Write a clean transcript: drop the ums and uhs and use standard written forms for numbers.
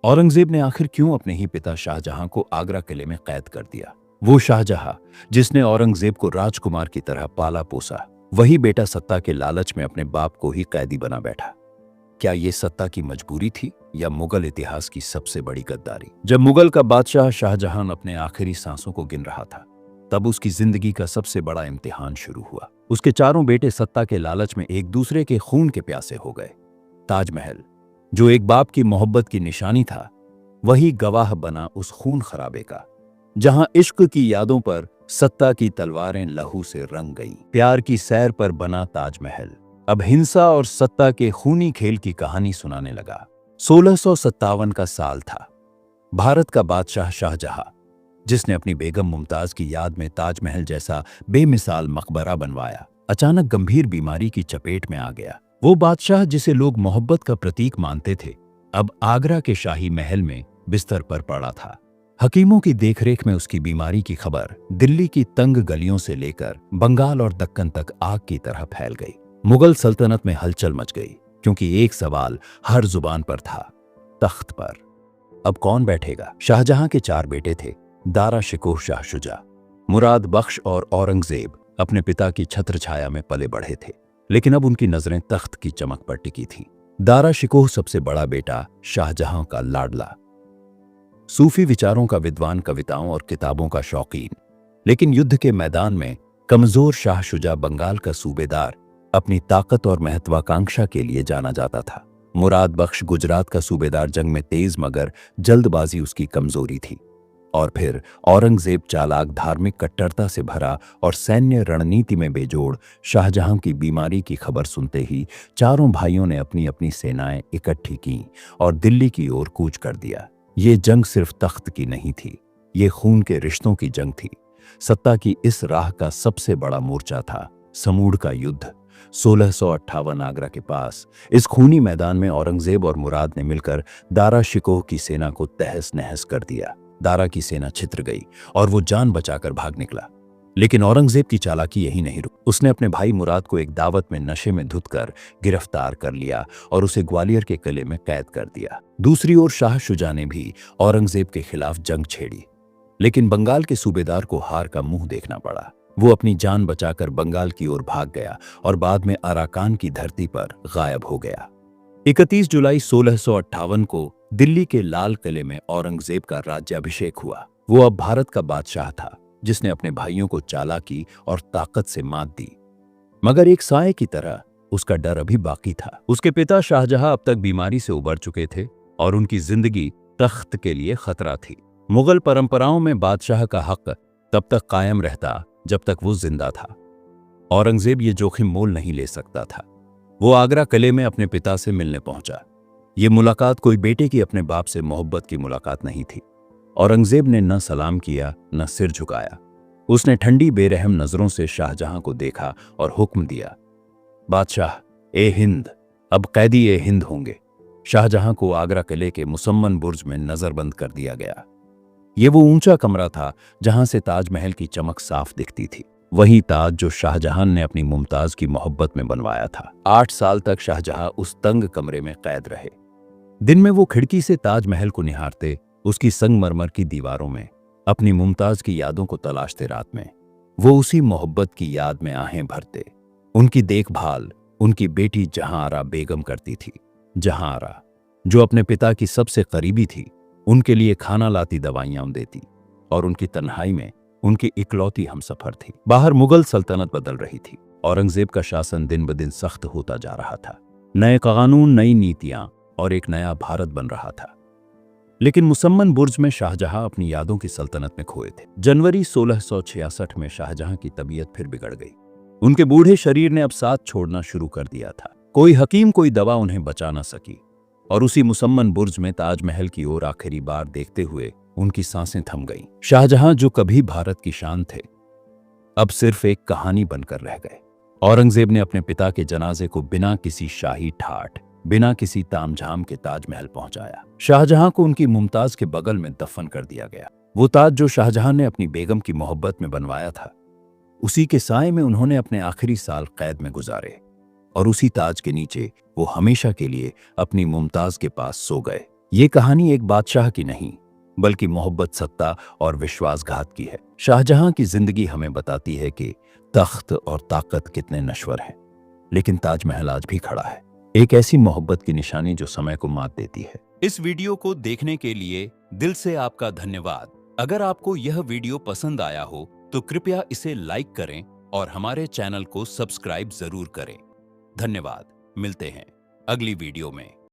औरंगजेब ने आखिर क्यों अपने ही पिता शाहजहां को आगरा किले में कैद कर दिया? वो शाहजहां जिसने औरंगजेब को राजकुमार की तरह पाला पोसा, वही बेटा सत्ता के लालच में अपने बाप को ही कैदी बना बैठा। क्या ये सत्ता की मजबूरी थी या मुगल इतिहास की सबसे बड़ी गद्दारी? जब मुगल का बादशाह शाहजहां अपने आखिरी सांसों को गिन रहा था, तब उसकी जिंदगी का सबसे बड़ा इम्तिहान शुरू हुआ। उसके चारों बेटे सत्ता के लालच में एक दूसरे के खून के प्यासे हो गए। ताजमहल, जो एक बाप की मोहब्बत की निशानी था, वही गवाह बना उस खून खराबे का, जहां इश्क की यादों पर सत्ता की तलवारें लहू से रंग गईं। प्यार की सैर पर बना ताजमहल अब हिंसा और सत्ता के खूनी खेल की कहानी सुनाने लगा। 1657 का साल था। भारत का बादशाह शाहजहां, जिसने अपनी बेगम मुमताज की याद में ताजमहल जैसा बेमिसाल मकबरा बनवाया, अचानक गंभीर बीमारी की चपेट में आ गया। वो बादशाह जिसे लोग मोहब्बत का प्रतीक मानते थे, अब आगरा के शाही महल में बिस्तर पर पड़ा था। हकीमों की देखरेख में उसकी बीमारी की खबर दिल्ली की तंग गलियों से लेकर बंगाल और दक्कन तक आग की तरह फैल गई। मुगल सल्तनत में हलचल मच गई, क्योंकि एक सवाल हर जुबान पर था, तख्त पर अब कौन बैठेगा? शाहजहां के 4 बेटे थे, दारा शिकोह शाह शुजा, मुराद बख्श और औरंगजेब अपने पिता की छत्र छाया में पले बढ़े थे, लेकिन अब उनकी नजरें तख्त की चमक पर टिकी थीं। दारा शिकोह सबसे बड़ा बेटा, शाहजहां का लाडला, सूफी विचारों का विद्वान, कविताओं और किताबों का शौकीन, लेकिन युद्ध के मैदान में कमजोर शाह शुजा बंगाल का सूबेदार अपनी ताकत और महत्वाकांक्षा के लिए जाना जाता था। मुराद बख्श गुजरात का सूबेदार, जंग में तेज मगर जल्दबाजी उसकी कमजोरी थी। और फिर औरंगजेब, चालाक, धार्मिक कट्टरता से भरा और सैन्य रणनीति में बेजोड़। शाहजहां की बीमारी की खबर सुनते ही चारों भाइयों ने अपनी अपनी सेनाएं इकट्ठी की और दिल्ली की ओर कूच कर दिया। ये जंग सिर्फ तख्त की नहीं थी, ये खून के रिश्तों की जंग थी। सत्ता की इस राह का सबसे बड़ा मोर्चा था समूढ़ का युद्ध। 1658 आगरा के पास इस खूनी मैदान में औरंगजेब और मुराद ने मिलकर दारा शिकोह की सेना को तहस नहस कर दिया। दारा की सेना छितर गई और वो जान बचाकर भाग निकला। लेकिन औरंगजेब की चालाकी यही नहीं रुकी। उसने अपने भाई मुराद को एक दावत में नशे में धुत कर गिरफ्तार कर लिया और उसे ग्वालियर के किले में कैद कर दिया। दूसरी ओर शाह शुजा ने भी औरंगजेब के खिलाफ जंग छेड़ी, लेकिन बंगाल के सूबेदार को हार का मुंह देखना पड़ा। वो अपनी जान बचाकर बंगाल की ओर भाग गया और बाद में अराकान की धरती पर गायब हो गया। 31 जुलाई 1658 को दिल्ली के लाल किले में औरंगजेब का राज्याभिषेक हुआ। वो अब भारत का बादशाह था, जिसने अपने भाइयों को चालाकी और ताकत से मात दी, मगर एक साए की तरह उसका डर अभी बाकी था। उसके पिता शाहजहां अब तक बीमारी से उबर चुके थे और उनकी जिंदगी तख्त के लिए खतरा थी। मुगल परंपराओं में बादशाह का हक तब तक कायम रहता जब तक वो जिंदा था। औरंगजेब ये जोखिम मोल नहीं ले सकता था। वो आगरा किले में अपने पिता से मिलने पहुंचा। ये मुलाकात कोई बेटे की अपने बाप से मोहब्बत की मुलाकात नहीं थी। औरंगजेब ने न सलाम किया, न सिर झुकाया। उसने ठंडी बेरहम नजरों से शाहजहां को देखा और हुक्म दिया, बादशाह ए हिंद, अब कैदी ए हिंद होंगे। शाहजहां को आगरा किले के मुसम्मन बुर्ज में नजरबंद कर दिया गया। ये वो ऊंचा कमरा था जहां से ताजमहल की चमक साफ दिखती थी। वही ताज जो शाहजहां ने अपनी मुमताज की मोहब्बत में बनवाया था। 8 साल तक शाहजहां उस तंग कमरे में कैद रहे। दिन में वो खिड़की से ताजमहल को निहारते, उसकी संगमरमर की दीवारों में अपनी मुमताज की यादों को तलाशते। रात में वो उसी मोहब्बत की याद में आहें भरते। उनकी देखभाल उनकी बेटी जहांआरा बेगम करती थी। जहांआरा, जो अपने पिता की सबसे करीबी थी, उनके लिए खाना लाती, दवाइयां देती और उनकी तन्हाई में उनकी इकलौती हमसफर थी। बाहर मुगल सल्तनत बदल रही थी। औरंगजेब का शासन दिन ब दिन सख्त होता जा रहा था। नए कानून, नई नीतियां और एक नया भारत बन रहा था। लेकिन मुसम्मन बुर्ज में शाहजहां अपनी यादों की सल्तनत में खोए थे। जनवरी 1666 में शाहजहां की तबीयत फिर बिगड़ गई। उनके बूढ़े शरीर ने अब साथ छोड़ना शुरू कर दिया था। कोई हकीम, कोई दवा उन्हें बचा न सकी और उसी मुसम्मन बुर्ज में ताजमहल की ओर आखिरी बार देखते हुए उनकी सांसें थम गईं। शाहजहां, जो कभी भारत की शान थे, अब सिर्फ एक कहानी बनकर रह गए। औरंगजेब ने अपने पिता के जनाजे को बिना किसी शाही ठाठ, बिना किसी तामझाम के ताजमहल पहुंचाया। शाहजहां को उनकी मुमताज के बगल में दफन कर दिया गया। वो ताज जो शाहजहां ने अपनी बेगम की मोहब्बत में बनवाया था, उसी के साए में उन्होंने अपने आखिरी साल कैद में गुजारे और उसी ताज के नीचे वो हमेशा के लिए अपनी मुमताज के पास सो गए। ये कहानी एक बादशाह की नहीं, बल्कि मोहब्बत, सत्ता और विश्वासघात की है। शाहजहां की जिंदगी हमें बताती है कि तख्त और ताकत कितने नश्वर हैं, लेकिन ताजमहल आज भी खड़ा है, एक ऐसी मोहब्बत की निशानी जो समय को मात देती है। इस वीडियो को देखने के लिए दिल से आपका धन्यवाद। अगर आपको यह वीडियो पसंद आया हो तो कृपया इसे लाइक करें और हमारे चैनल को सब्सक्राइब जरूर करें। धन्यवाद। मिलते हैं अगली वीडियो में।